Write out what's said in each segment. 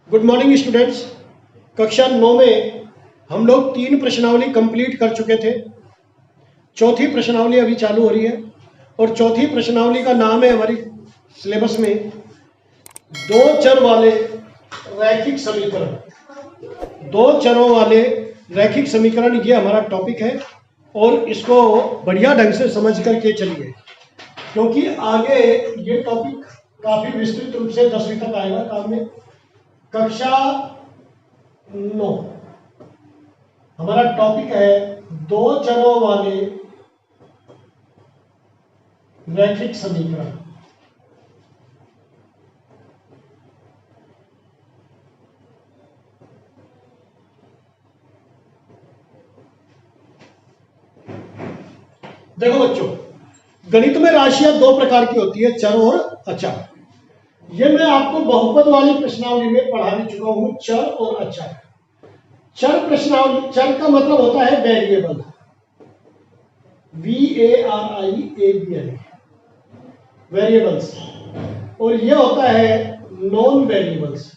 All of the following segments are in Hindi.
Good morning students. कक्षा 9 में हम लोग 3 प्रश्नावली कंप्लीट कर चुके थे। चौथी प्रश्नावली अभी चालू हो रही है और चौथी प्रश्नावली का नाम है हमारी सिलेबस में दो चर वाले रैखिक समीकरण। दो चरों वाले रैखिक समीकरण ये हमारा टॉपिक है और इसको बढ़िया ढंग से समझ करके चलिए, क्योंकि आगे ये टॉपिक काफी विस्तृत रूप से 10वीं तक आएगा काम में। कक्षा 9 हमारा टॉपिक है दो चरों वाले रैखिक समीकरण। देखो बच्चों, गणित में राशियां दो प्रकार की होती है, चर और अचर। ये मैं आपको बहुपद वाली प्रश्नावली में पढ़ा भी चुका हूं, चर और अचर। चर प्रश्नावली, चर का मतलब होता है वेरिएबल, VARIABL, वेरिएबल्स, और ये होता है नॉन वेरिएबल्स,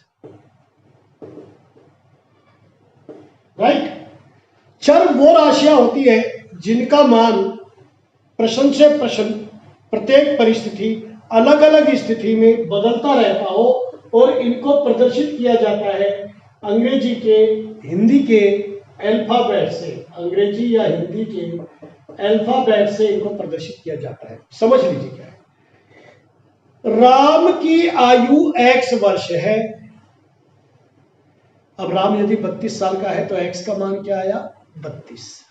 राइट। चर वो राशियां होती है जिनका मान प्रश्न से प्रश्न, प्रत्येक परिस्थिति, अलग अलग स्थिति में बदलता रहता हो और इनको प्रदर्शित किया जाता है अंग्रेजी के, हिंदी के अल्फाबेट से। अंग्रेजी या हिंदी के अल्फाबेट से इनको प्रदर्शित किया जाता है। समझ लीजिए क्या है। राम की आयु x वर्ष है। अब राम यदि 32 साल का है तो x का मान क्या आया? 32।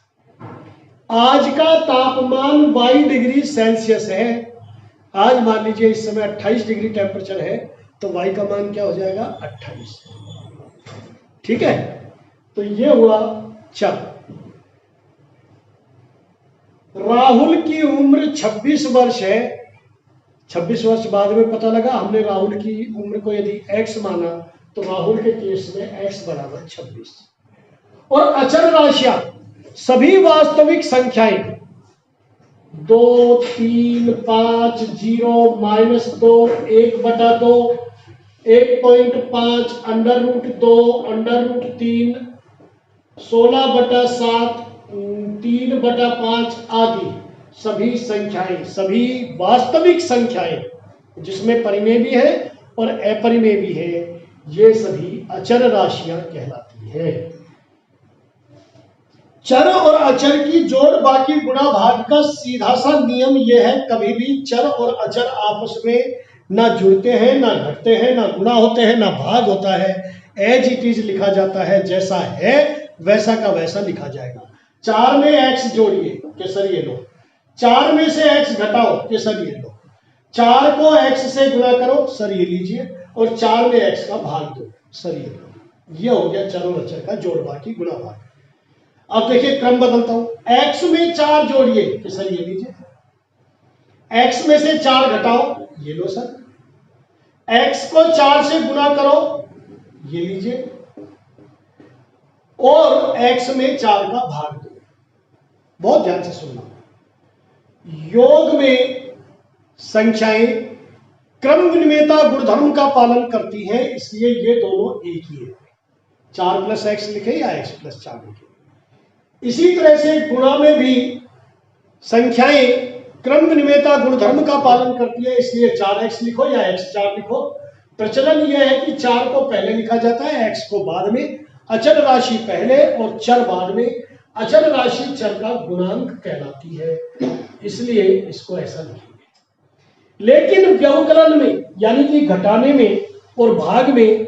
आज का तापमान 22 डिग्री सेल्सियस है। आज मान लीजिए इस समय 28 डिग्री टेम्परेचर है, तो y का मान क्या हो जाएगा? 28। ठीक है, तो ये हुआ चर। राहुल की उम्र 26 वर्ष है। 26 वर्ष बाद में पता लगा, हमने राहुल की उम्र को यदि x माना तो राहुल के केस में x बराबर 26। और अचर राशियां सभी वास्तविक संख्याएं 2, 3, 5, 0, -2, 1/2, 1.5, √2, √3, 16/7, 3/5 आदि सभी संख्याएं, सभी वास्तविक संख्याएं जिसमें परिमेय भी है और अपरिमेय भी है, ये सभी अचर राशियां कहलाती है। चर और अचर की जोड़ बाकी गुणा भाग का सीधा सा नियम यह है, कभी भी चर और अचर आपस में ना जुड़ते हैं, ना घटते हैं, ना गुणा होते हैं, ना भाग होता है। एज इट इज लिखा जाता है, जैसा है वैसा का वैसा लिखा जाएगा। 4 में x जोड़िए कि सर ये लो, 4 में से x घटाओ कि सर ये लो, 4 को x से गुणा करो सर ये लीजिए, और 4 में x का भाग दो सर ये लो। ये हो गया चर और अचर का जोड़ बाकी गुणा भाग। अब देखिए क्रम बदलता हूं, x में 4 जोड़िए कि सर ये लीजिए, x में से 4 घटाओ ये लो सर, x को 4 से गुणा करो ये लीजिए, और x में 4 का भाग दो। बहुत ध्यान से सुनना, योग में संख्याएं क्रम विनिमेयता गुणधर्म का पालन करती हैं, इसलिए ये दोनों एक ही है। 4 + x लिखे या x + 4 लिखे। इसी तरह से गुणा में भी संख्याएं क्रम विनिमेयता गुणधर्म का पालन करती है, इसलिए 4x लिखो या x4 लिखो। प्रचलन यह है कि 4 को पहले लिखा जाता है, x को बाद में, अचर राशि पहले और चर बाद में। अचर राशि चर का गुणांक कहलाती है, इसलिए इसको ऐसा लिखेंगे। लेकिन व्यवकलन में यानी कि घटाने में और भाग में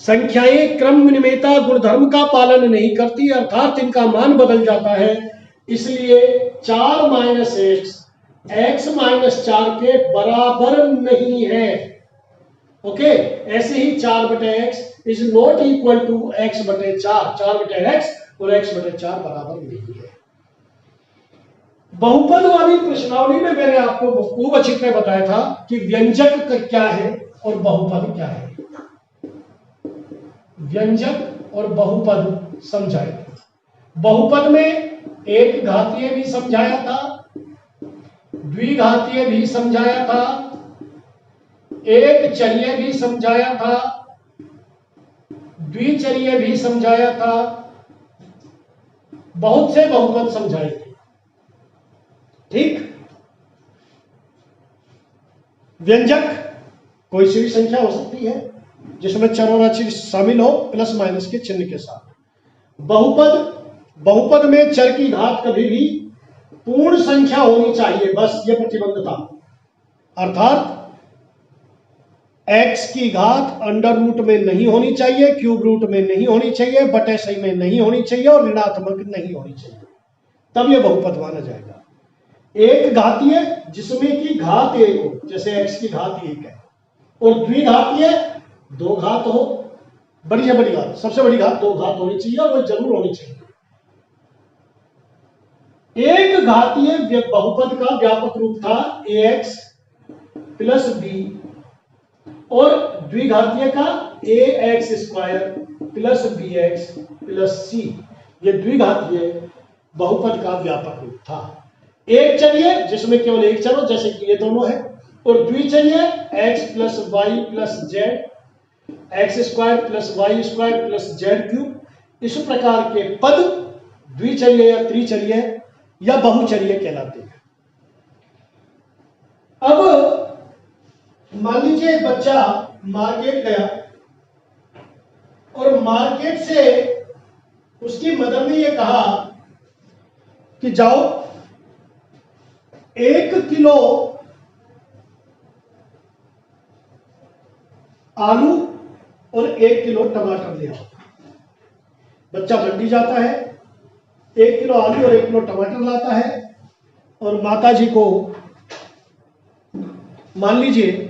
संख्याएं क्रम विनिमेयता गुणधर्म का पालन नहीं करती, अर्थात इनका मान बदल जाता है, इसलिए 4 - x -4 के बराबर नहीं है। ओके, ऐसे ही 4/x is not equal to x/4। 4/x और x/4 बराबर नहीं है। बहुपद वाली प्रश्नावली में मैंने आपको खूब अच्छी तरह बताया था कि व्यंजक क्या है और बहुपद क्या है। व्यंजक और बहुपद समझाए। बहुपद में एक घातीय भी समझाया था, द्विघातीय भी समझाया था, एक चर्य भी समझाया था, द्विचर्य भी समझाया था, बहुत से बहुपद समझाए थे। ठीक, व्यंजक कोई सी भी संख्या हो सकती है जिसमें चर और अचर शामिल हो प्लस माइनस के चिन्ह के साथ। बहुपद, बहुपद में चर की घात कभी भी पूर्ण संख्या होनी चाहिए, बस ये प्रतिबंधता। अर्थात x की घात अंडर रूट में नहीं होनी चाहिए, क्यूब रूट में नहीं होनी चाहिए, बटे सही में नहीं होनी चाहिए और ऋणात्मक नहीं होनी चाहिए, तब यह बहुपद माना जाएगा। एक घातीय जिसमें की घात एक हो, जैसे x की घात एक है, और द्विघातीय दो घात हो, बड़ी से बड़ी घात, सबसे बड़ी घात दो घात होनी चाहिए और वो जरूर होनी चाहिए। एक घातीय बहुपद का व्यापक रूप था ax प्लस बी, और द्विघातीय का ax square plus bx plus C. ये द्विघातीय बहुपद का व्यापक रूप था। एक चर्य जिसमें केवल एक चर हो, जैसे कि ये दोनों है, और द्विचर्य x plus y plus z, x square plus y square plus z cube, इस प्रकार के पद द्विचर्य या त्रिचर्य या बहुचर्य कहलाते हैं। अब मान लीजिए एक बच्चा मार्केट गया और मार्केट से उसकी मदर ने यह कहा कि जाओ 1 किलो आलू और 1 किलो टमाटर ले आओ। बच्चा मंडी जाता है, 1 किलो आलू और 1 किलो टमाटर लाता है, और माता जी को मान लीजिए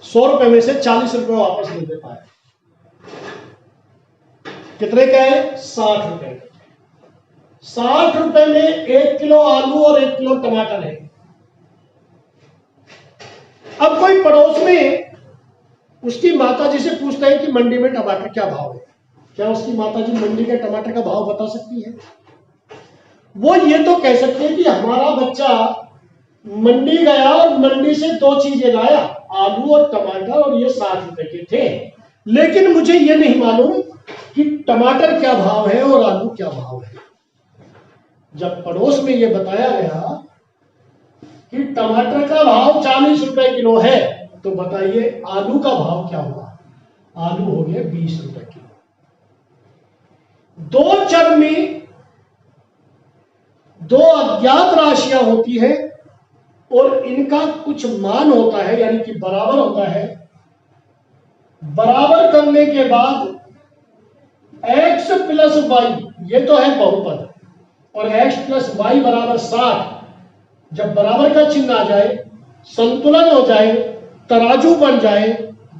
100 रुपए में से 40 रुपए वापस दे देता है। कितने का है? 60 रुपए। 60 रुपए में 1 किलो आलू और 1 किलो टमाटर है। अब कोई पड़ोस में उसकी माता जी से पूछता है कि मंडी में टमाटर क्या भाव है। क्या उसकी माता जी मंडी के टमाटर का भाव बता सकती है? वो ये तो कह सकते हैं कि हमारा बच्चा मंडी गया और मंडी से 2 चीजें लाया, आलू और टमाटर, और ये 60 रुपए के थे, लेकिन मुझे ये नहीं मालूम कि टमाटर क्या भाव है और आलू क्या भाव है। जब पड़ोस में ये बताया गया कि टमाटर का भाव 40 रुपए किलो है, तो बताइए आलू का भाव क्या हुआ? आलू हो गए 20 रुपए किलो। दो चर में दो अज्ञात राशियां होती है और इनका कुछ मान होता है, यानी कि बराबर होता है। बराबर करने के बाद x प्लस वाई, ये तो है बहुपद, और x प्लस वाई बराबर 60, जब बराबर का चिन्ह आ जाए, संतुलन हो जाए, तराजू बन जाए,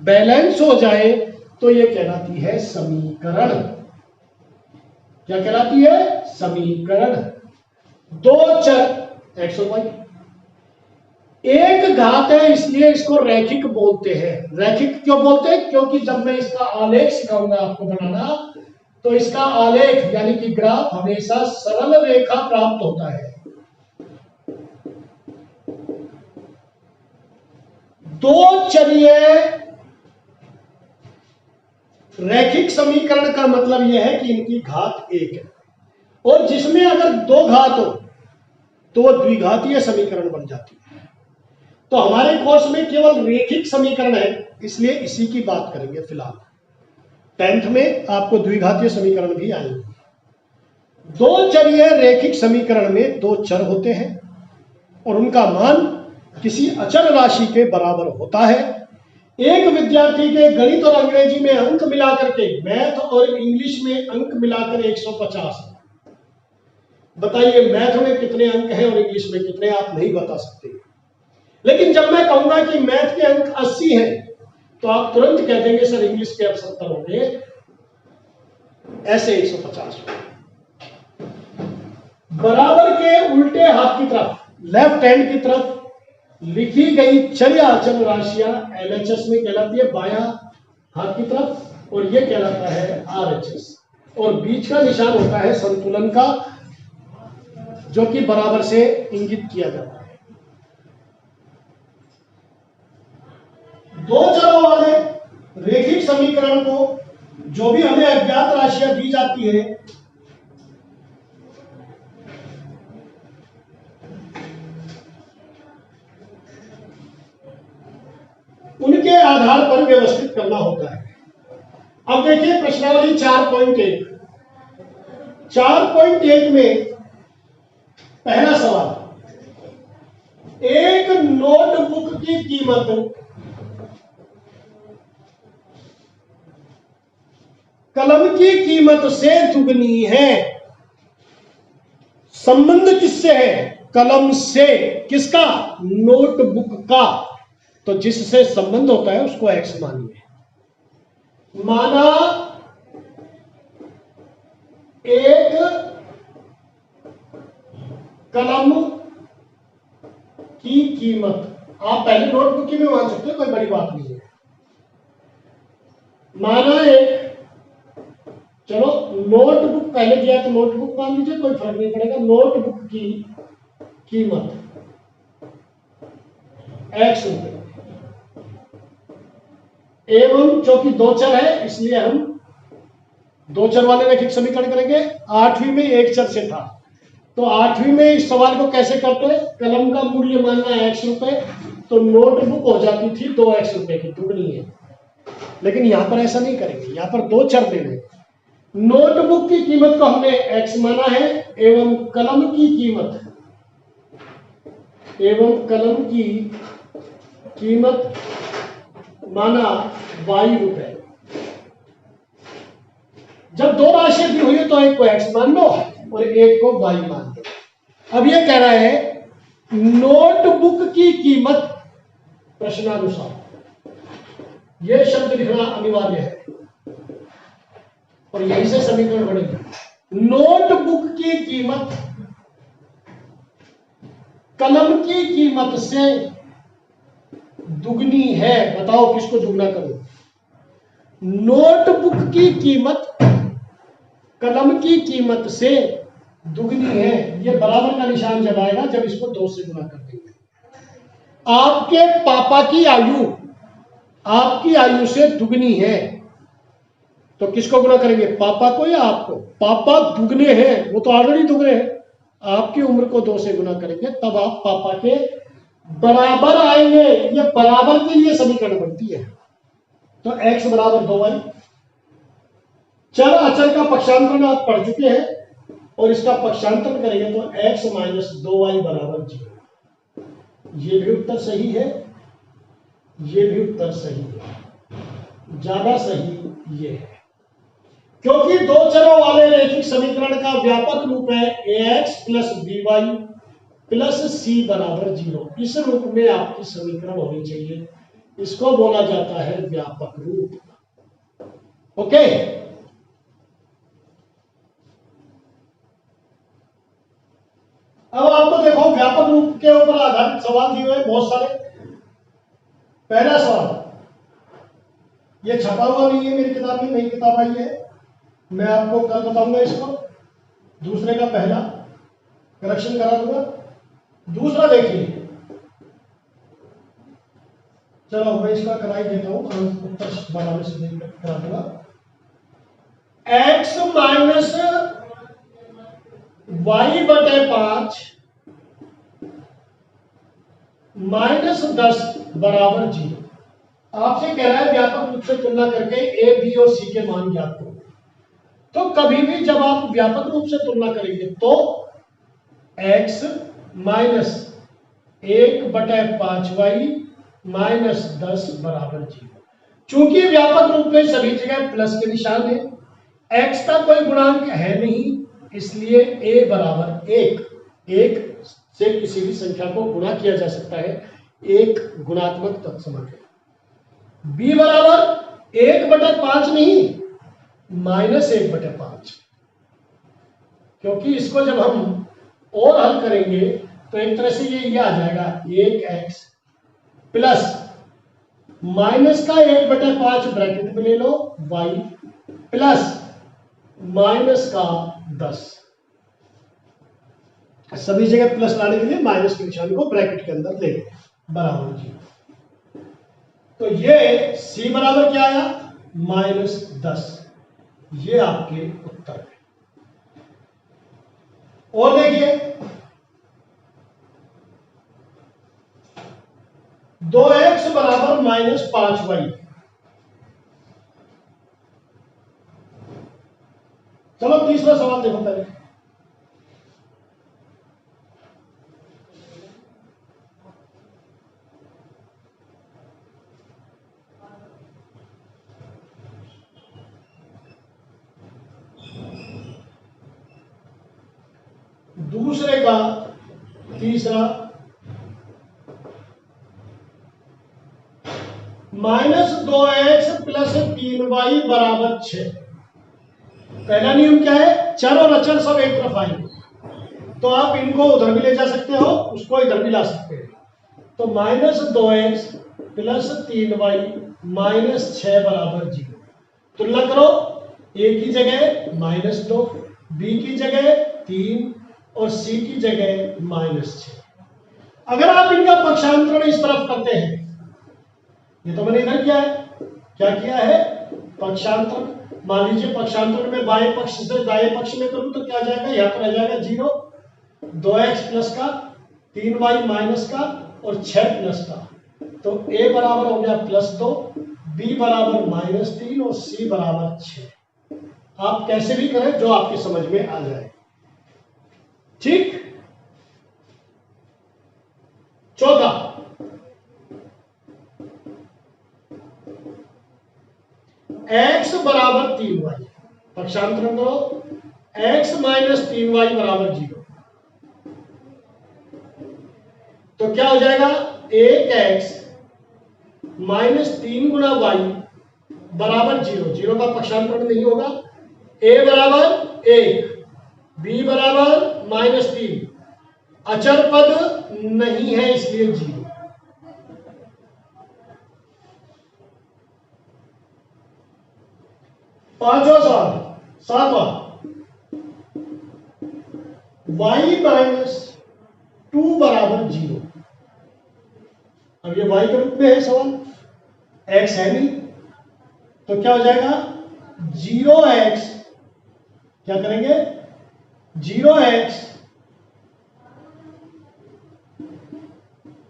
बैलेंस हो जाए, तो ये कहलाती है समीकरण। क्या कहलाती है? समीकरण। दो चर x और y, एक घात है, इसलिए इसको रैखिक बोलते हैं। रैखिक क्यों बोलते हैं? क्योंकि जब मैं इसका आलेख सिखाऊंगा आपको बनाना, तो इसका आलेख यानी कि ग्राफ हमेशा सरल रेखा प्राप्त होता है। दो चर्य रैखिक समीकरण का मतलब यह है कि इनकी घात एक है, और जिसमें अगर दो घात हो तो वह द्विघातीय समीकरण बन जाती है। तो हमारे कोर्स में केवल रेखिक समीकरण है, इसलिए इसी की बात करेंगे फिलहाल। 10th में आपको द्विघातीय समीकरण भी आएंगे। दो चर्य रेखिक समीकरण में दो चर होते हैं और उनका मान किसी अचल राशि के बराबर होता है। एक विद्यार्थी के गणित और अंग्रेजी में अंक मिलाकर के, मैथ और इंग्लिश में अंक मिलाकर 150। बताइए मैथ में कितने अंक हैं और इंग्लिश में कितने? आप नहीं बता सकते। लेकिन जब मैं कहूंगा कि मैथ के अंक 80 हैं, तो आप तुरंत कह देंगे सर इंग्लिश के अब 70 होंगे, ऐसे 150। बराबर के उल्टे हाथ की तरफ, लेफ्ट हैंड की तरफ लिखी गई चर या अचल राशियां LHS में कहलाती है बायां हाथ की तरफ, और यह कहलाता है RHS, और बीच का निशान होता है संतुलन का, जो कि बराबर से इंगित किया जाता है। दो चरों वाले रेखिक समीकरण को जो भी हमें अज्ञात राशियां दी जाती है उनके आधार पर व्यवस्थित करना होता है। अब देखिए प्रश्नावली 4.1 में पहला सवाल, एक नोटबुक की कीमत कलम की कीमत से दुगनी है। संबंध किससे है? कलम से। किसका? नोटबुक का। तो जिससे संबंध होता है उसको एक्स मानिए। माना एक कलम की कीमत, आप पहले नोटबुक की भी मान सकते हो, कोई बड़ी बात नहीं है। माना एक, चलो नोटबुक पहले दिया तो नोटबुक मान लीजिए, कोई फर्क नहीं पड़ेगा। नोटबुक की कीमत एक्स रुपए, एवं चूंकि दो चर है इसलिए हम दो चर वाले रैखिक समीकरण करेंगे। 8वीं में एक चर से था, तो 8वीं में इस सवाल को कैसे करते? कलम का मूल्य मानना है एक्स रुपए, तो नोटबुक हो जाती थी 2x रुपए की, दुगनी है। लेकिन यहां पर ऐसा नहीं करेंगे, यहां पर दो चर देने। नोटबुक की कीमत को हमने x माना है, एवं कलम की कीमत माना y रुपए। जब दो राशियां दी हुई है तो एक को x मान लो और एक को y मान लो। अब ये कह रहा है नोटबुक की कीमत प्रश्नानुसार, यह शब्द लिखना अनिवार्य है और यहीं से समीकरण बनेगी। नोटबुक की कीमत कलम की कीमत से दुगनी है। बताओ किसको दुगना करो? नोटबुक की कीमत कलम की कीमत से दुगनी है। यह बराबर का निशान जब आएगा जब इसको 2 से गुना कर देंगे। आपके पापा की आयु आपकी आयु से दुगनी है, तो किसको गुना करेंगे? पापा को या आपको? पापा दुगने हैं, वो तो ऑलरेडी दुगने हैं। आपकी उम्र को 2 से गुना करेंगे तब आप पापा के बराबर आएंगे। ये बराबर के लिए समीकरण बनती है। तो x बराबर 2y। चर अचर का पक्षांतरण आप पढ़ चुके हैं और इसका पक्षांतरण करेंगे तो x माइनस 2y बराबर 0। ये भी उत्तर सही है, ये भी उत्तर सही है, ज्यादा सही ये है, क्योंकि दो चरों वाले रैखिक समीकरण का व्यापक रूप है ax plus by plus c बराबर 0। इस रूप में आपकी समीकरण होनी चाहिए, इसको बोला जाता है व्यापक रूप। ओके, अब आपको देखो व्यापक रूप के ऊपर आधारित सवाल दिए हुए बहुत सारे। पहला सवाल, ये छपा हुआ नहीं है मेरी किताब में, नई किताब आई है, मैं आपको कल बताऊंगा इसको। दूसरे का पहला करेक्शन करा दूंगा। दूसरा देखिए, चलो मैं इसका करा ही देता हूं, उत्तर बनाने से करा दूंगा। x माइनस y बटे 5 माइनस 10 बराबर 0। आपसे कह रहा है व्यापक रूप से तुलना करके a, b और c के मान ज्ञात करो। तो कभी भी जब आप व्यापक रूप से तुलना करेंगे तो x माइनस 1/5y माइनस 10 बराबर 0। चूंकि व्यापक रूप में सभी जगह प्लस के निशान है, x का कोई गुणांक है नहीं, इसलिए a बराबर 1 से किसी भी संख्या को गुणा किया जा सकता है, एक गुणात्मक तत्समक है। b बराबर 1/5 नहीं, माइनस 1/5, क्योंकि इसको जब हम और हल करेंगे तो एक तरह से ये आ जाएगा 1x प्लस माइनस का 1/5 ब्रैकेट में ले लो y प्लस माइनस का 10। सभी जगह प्लस लाने के लिए माइनस के निशान को ब्रैकेट के अंदर ले बराबर 0। तो ये c बराबर क्या आया? -10। ये आपके उत्तर है। और देखिए 2x बराबर -5y। चलो तीसरा सवाल देखो पहले। दूसरे का तीसरा -2x + 3y बराबर 6। पहला नियम क्या है, चर और अचर सब एक तरफ आएंगे, तो आप इनको उधर भी ले जा सकते हो, उसको इधर भी ला सकते हैं। तो -2x + 3y -6 बराबर 0। तुलना करो, a की जगह -2, b की जगह 3 और c की जगह -6। अगर आप इनका पक्षांतरण इस तरफ करते हैं, ये तो मैंने इधर किया है, क्या किया है, पक्षांतरण। मान लीजिए पक्षांतरण में बाएं पक्ष से दाएं पक्ष में करूं तो क्या जाएगा, यहां पर आ जाएगा 0, 2x प्लस का 3y माइनस का और 6 प्लस का। तो a बराबर हो गया +2, b बराबर -3 और c बराबर 6। आप कैसे भी करें जो आपकी समझ में आ जाए। ठीक। चौथा, x बराबर 3y, पक्षांतरण करो, x - 3y बराबर 0। तो क्या हो जाएगा, 1x - 3 गुणा y बराबर 0। 0 का पक्षांतरण नहीं होगा। a बराबर 1, b बराबर -3, अचर पद नहीं है इसलिए 0। पांचवा सवाल, सातवां, y - 2 बराबर 0। अब ये y के रूप में है सवाल, x है नहीं, तो क्या हो जाएगा, 0x, क्या करेंगे, 0x,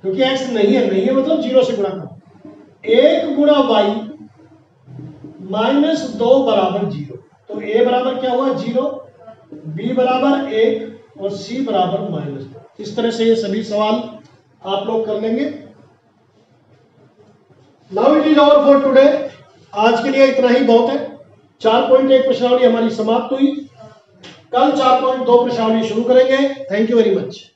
क्योंकि x नहीं है मतलब 0 से गुणा करो, 1 गुणा y -2 बराबर 0। तो a बराबर क्या हुआ, 0, b बराबर 1 और c बराबर -2। इस तरह से ये सभी सवाल आप लोग कर लेंगे। Now it is over for today. आज के लिए इतना ही बहुत है। 4.1 प्रश्नावली हमारी समाप्त हुई। कल 4.2 प्रश्नावली शुरू करेंगे। Thank you very much.